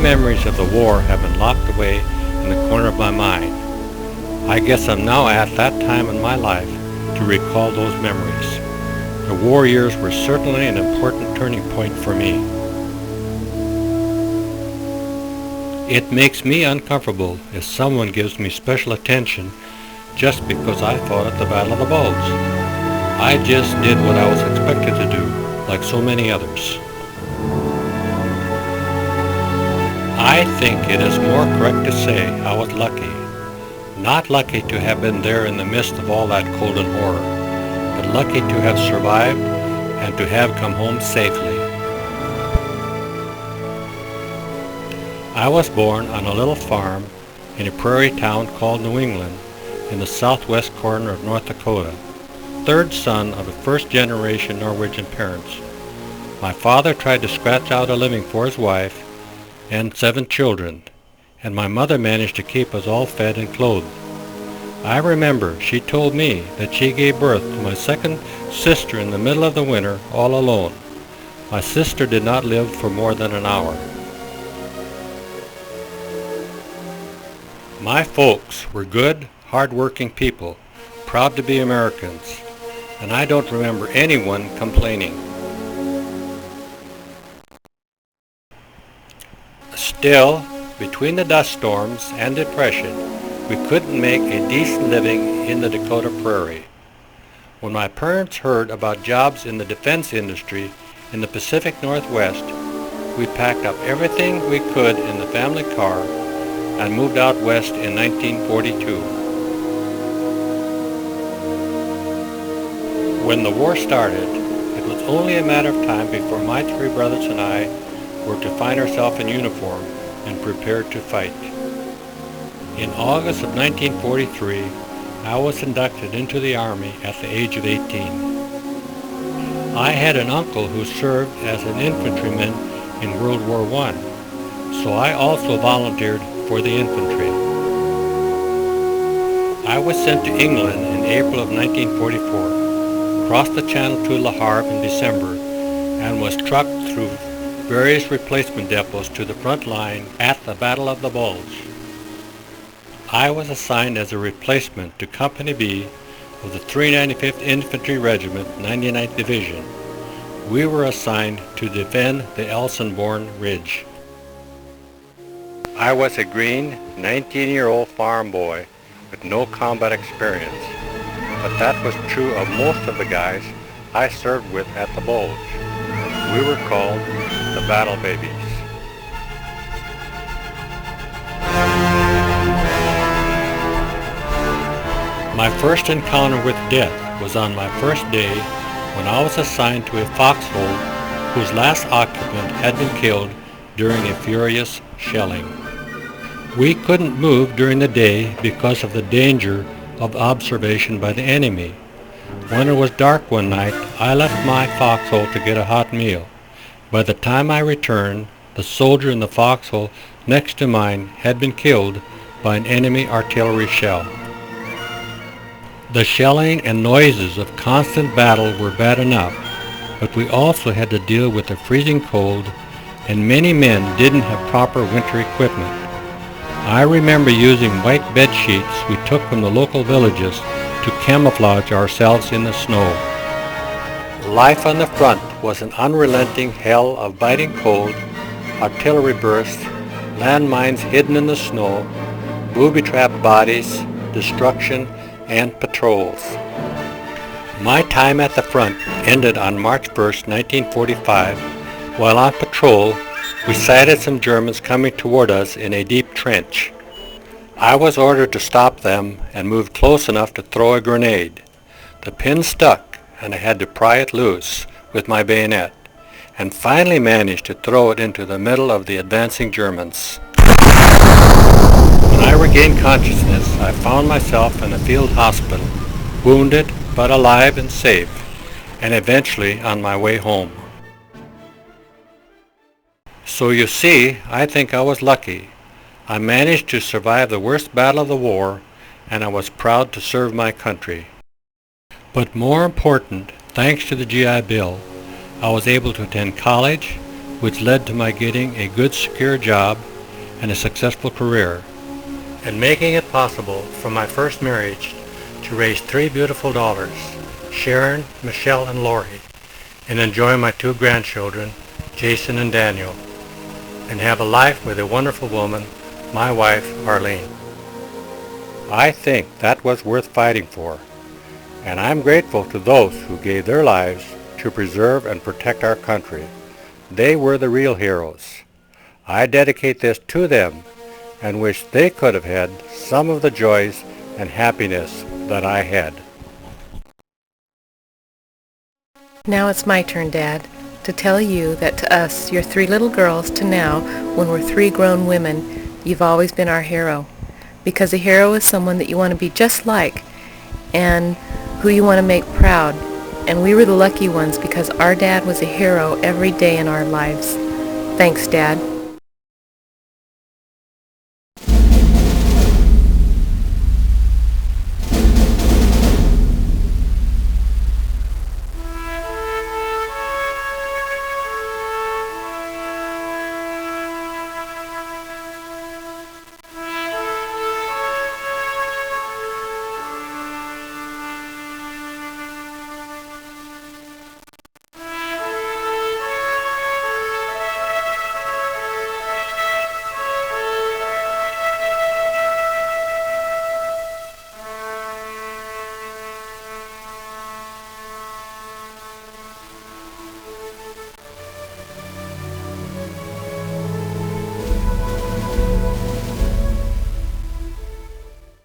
memories of the war have been locked away in the corner of my mind. I guess I'm now at that time in my life to recall those memories. The war years were certainly an important turning point for me. It makes me uncomfortable if someone gives me special attention just because I fought at the Battle of the Bulge. I just did what I was expected to do, like so many others. I think it is more correct to say I was lucky. Not lucky to have been there in the midst of all that cold and horror, but lucky to have survived and to have come home safely. I was born on a little farm in a prairie town called New England in the southwest corner of North Dakota, third son of a first-generation Norwegian parents. My father tried to scratch out a living for his wife and 7 children, and my mother managed to keep us all fed and clothed. I remember she told me that she gave birth to my second sister in the middle of the winter all alone. My sister did not live for more than an hour. My folks were good, hard-working people, proud to be Americans, and I don't remember anyone complaining. Still, between the dust storms and depression, we couldn't make a decent living in the Dakota prairie. When my parents heard about jobs in the defense industry in the Pacific Northwest, we packed up everything we could in the family car and moved out west in 1942. When the war started, it was only a matter of time before my 3 brothers and I were to find ourselves in uniform and prepared to fight. In August of 1943, I was inducted into the Army at the age of 18. I had an uncle who served as an infantryman in World War I, so I also volunteered for the infantry. I was sent to England in April of 1944, crossed the Channel to Le Havre in December, and was trucked through various replacement depots to the front line at the Battle of the Bulge. I was assigned as a replacement to Company B of the 395th Infantry Regiment, 99th Division. We were assigned to defend the Elsenborn Ridge. I was a green, 19-year-old farm boy with no combat experience, but that was true of most of the guys I served with at the Bulge. We were called the Battle Babies. My first encounter with death was on my first day when I was assigned to a foxhole whose last occupant had been killed during a furious shelling. We couldn't move during the day because of the danger of observation by the enemy. When it was dark one night, I left my foxhole to get a hot meal. By the time I returned, the soldier in the foxhole next to mine had been killed by an enemy artillery shell. The shelling and noises of constant battle were bad enough, but we also had to deal with the freezing cold, and many men didn't have proper winter equipment. I remember using white bed sheets we took from the local villages to camouflage ourselves in the snow. Life on the front was an unrelenting hell of biting cold, artillery bursts, landmines hidden in the snow, booby-trapped bodies, destruction, and patrols. My time at the front ended on March 1st, 1945. While on patrol, we sighted some Germans coming toward us in a deep trench. I was ordered to stop them and moved close enough to throw a grenade. The pin stuck, and I had to pry it loose with my bayonet, and finally managed to throw it into the middle of the advancing Germans. When I regained consciousness, I found myself in a field hospital, wounded but alive and safe, and eventually on my way home. So you see, I think I was lucky. I managed to survive the worst battle of the war, and I was proud to serve my country. But more important, thanks to the GI Bill, I was able to attend college, which led to my getting a good secure job, and a successful career, and making it possible for my first marriage to raise 3 beautiful daughters, Sharon, Michelle, and Lori, and enjoy my 2 grandchildren, Jason and Daniel, and have a life with a wonderful woman, my wife, Arlene. I think that was worth fighting for, and I'm grateful to those who gave their lives to preserve and protect our country. They were the real heroes. I dedicate this to them and wish they could have had some of the joys and happiness that I had. Now it's my turn, Dad, to tell you that to us, your 3 little girls, to now, when we're 3 grown women, you've always been our hero. Because a hero is someone that you want to be just like and who you want to make proud. And we were the lucky ones because our dad was a hero every day in our lives. Thanks, Dad.